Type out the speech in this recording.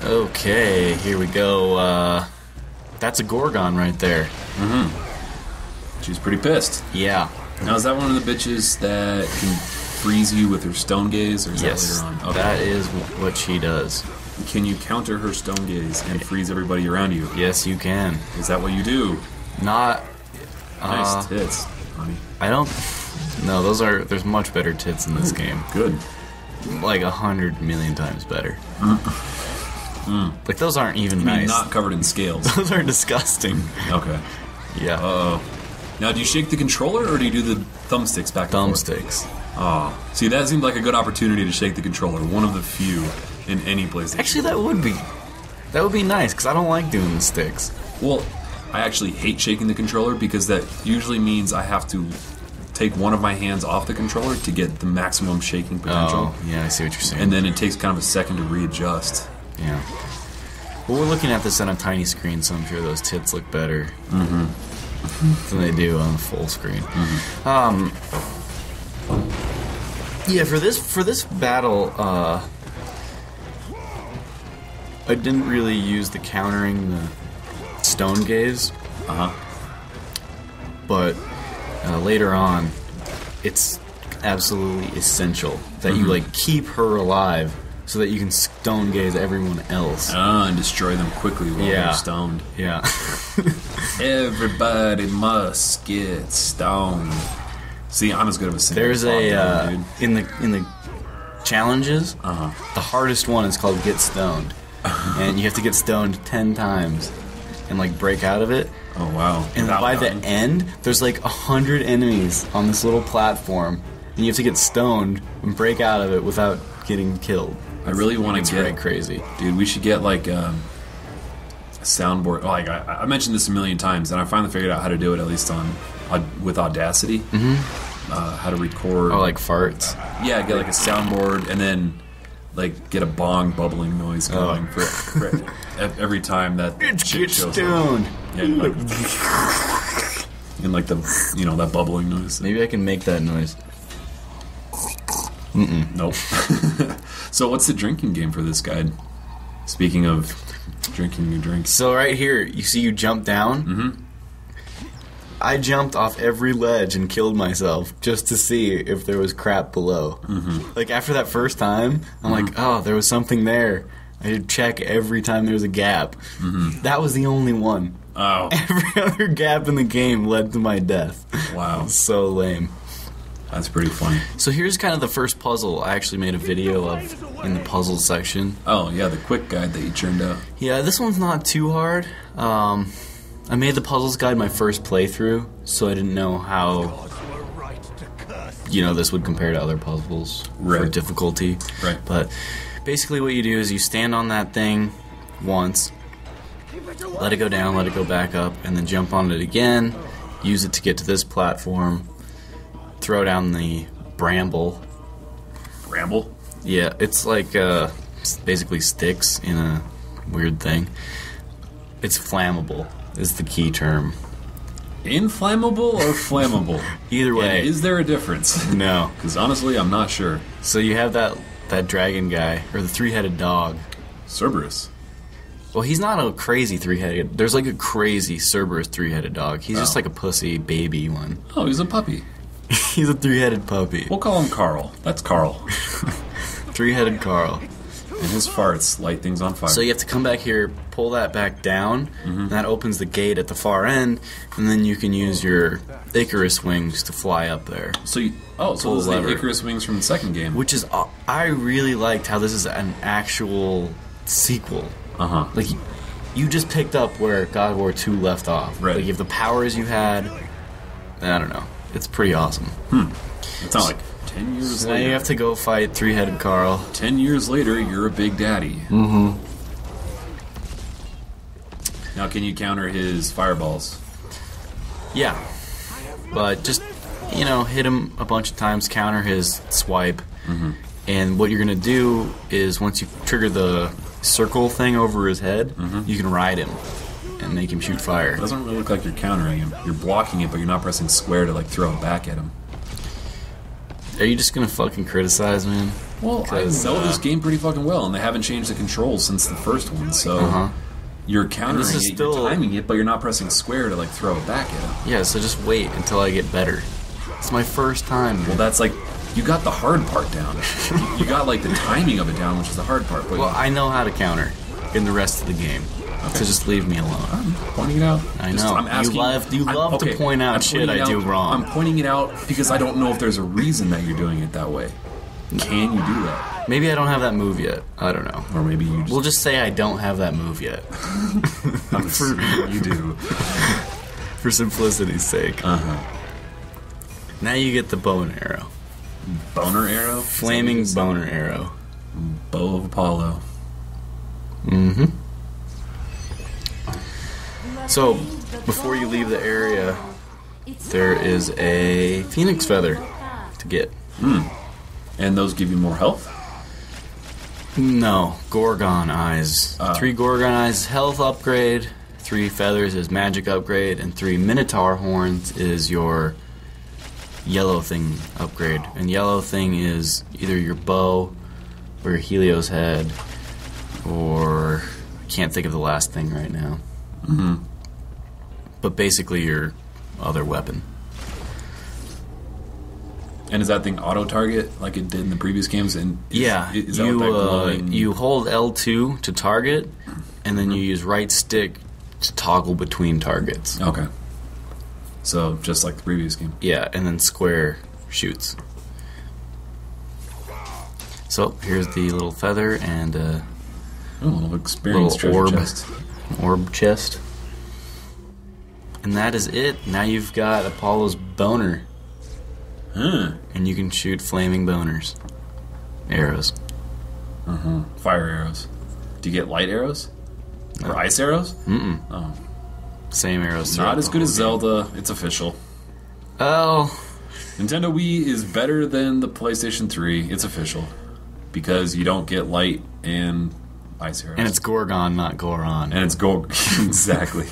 Okay, here we go. That's a Gorgon right there. She's pretty pissed. Yeah. Now, is that one of the bitches that can freeze you with her stone gaze, or is Yes, that later on? Okay. that is what she does. Can you counter her stone gaze and freeze everybody around you? Yes, you can. Is that what you do? Not. Nice tits, honey. I don't. No, there's much better tits in this game. Good. Like 100 million times better. Like those aren't even nice. Not covered in scales. Those are disgusting. Okay. Yeah. Uh-oh. Now, do you shake the controller, or do you do the thumbsticks back and forth? Thumbsticks. Oh. See, that seemed like a good opportunity to shake the controller. One of the few in any PlayStation. Actually, that would be nice because I don't like doing the sticks. Well, I actually hate shaking the controller because that usually means I have to take one of my hands off the controller to get the maximum shaking potential. Oh, yeah, I see what you're saying. And then it takes kind of a second to readjust. Yeah. Well, we're looking at this on a tiny screen, so I'm sure those tits look better than they do on the full screen. Yeah, for this battle, I didn't really use the countering the stone gaze. But later on, it's absolutely essential that you like keep her alive so that you can stone gaze everyone else. And destroy them quickly while they're stoned. Yeah. Everybody must get stoned. See, I'm as good of a singer. There's as dude. in the challenges, the hardest one is called Get Stoned. And you have to get stoned 10 times and like break out of it. Oh wow. And by the end, there's like 100 enemies on this little platform, and you have to get stoned and break out of it without getting killed. I really want to get very crazy, dude. We should get like a soundboard. Like I mentioned this a million times, and I finally figured out how to do it at least with Audacity. How to record? Oh, like farts. Yeah, get like a soundboard, and then like get a bong bubbling noise going for every time that chick Get shows stoned. up. Yeah, and like the that bubbling noise. Maybe I can make that noise. Nope. So what's the drinking game for this guide? Speaking of drinking your drinks. So right here, you see you jump down? I jumped off every ledge and killed myself just to see if there was crap below. Like after that first time, I'm like, oh, there was something there. I should check every time there was a gap. That was the only one. Oh. Every other gap in the game led to my death. Wow. So lame. That's pretty funny. So here's kind of the first puzzle I actually made a video of in the puzzle section. Oh, yeah, the quick guide that you churned out. Yeah, this one's not too hard. I made the puzzles guide my first playthrough, so I didn't know how, this would compare to other puzzles for difficulty. Right. But basically what you do is you stand on that thing once, let it go down, let it go back up, and then jump on it again, use it to get to this platform, throw down the bramble. Bramble? Yeah, it's like basically sticks in a weird thing. It's flammable is the key term. Inflammable or flammable? Either way. And is there a difference? No. Because honestly, I'm not sure. So you have that dragon guy, or the three-headed dog. Cerberus. Well, he's not a crazy three-headed... There's like a crazy Cerberus three-headed dog. He's just like a pussy baby one. Oh, he's a puppy. He's a three-headed puppy. We'll call him Carl. That's Carl. Three-headed Carl. And his farts light things on fire. So you have to come back here, pull that back down, and that opens the gate at the far end, and then you can use your Icarus wings to fly up there. So this is the Icarus wings from the second game. Which is... I really liked how this is an actual sequel. Like, you just picked up where God of War 2 left off. Right. Like, you have the powers you had. I don't know. It's pretty awesome. It's not like 10 years Now later. you have to go fight three-headed Carl. 10 years later, you're a big daddy. Now, can you counter his fireballs? Yeah. But just, hit him a bunch of times, counter his swipe. And what you're going to do is once you trigger the circle thing over his head, you can ride him and make him shoot fire. It doesn't really look like you're countering him. You're blocking it, but you're not pressing square to, throw it back at him. Are you just going to fucking criticize, man? Well, I know this game pretty fucking well, and they haven't changed the controls since the first one, so you're countering it, you're timing it, but you're not pressing square to, like, throw it back at him. Yeah, so just wait until I get better. It's my first time. Well, that's like, you got the hard part down. You got, like, the timing of it down, which is the hard part. But well, I know how to counter in the rest of the game. Okay. So just leave me alone. I'm pointing it out. I know. I'm asking, you love to point out shit I do wrong. I'm pointing it out because I don't know if there's a reason that you're doing it that way. Can you do that? Maybe I don't have that move yet. I don't know. Or maybe you just... We'll just say I don't have that move yet. You do. For simplicity's sake. Now you get the bow and arrow. Boner arrow? Flaming boner arrow. Bow of Apollo. So, before you leave the area, there is a phoenix feather to get. And those give you more health? No, Gorgon eyes. 3 Gorgon eyes health upgrade, 3 feathers is magic upgrade, and 3 Minotaur horns is your yellow thing upgrade. And yellow thing is either your bow or your Helios head, or I can't think of the last thing right now. But basically your other weapon. And is that thing auto-target like it did in the previous games? And is that what that glowing... you hold L2 to target, and then you use right stick to toggle between targets. Okay. So, just like the previous game. Yeah, and then square shoots. So, here's the little feather and a little experience little chest. Orb chest. And that is it. Now you've got Apollo's boner. And you can shoot flaming boners. Arrows. Fire arrows. Do you get light arrows? Or ice arrows? Oh. Same arrows. Not as good as Zelda. It's official. Oh. Nintendo Wii is better than the PlayStation 3. It's official. Because you don't get light and ice arrows. And it's Gorgon, not Goron. And it's Exactly.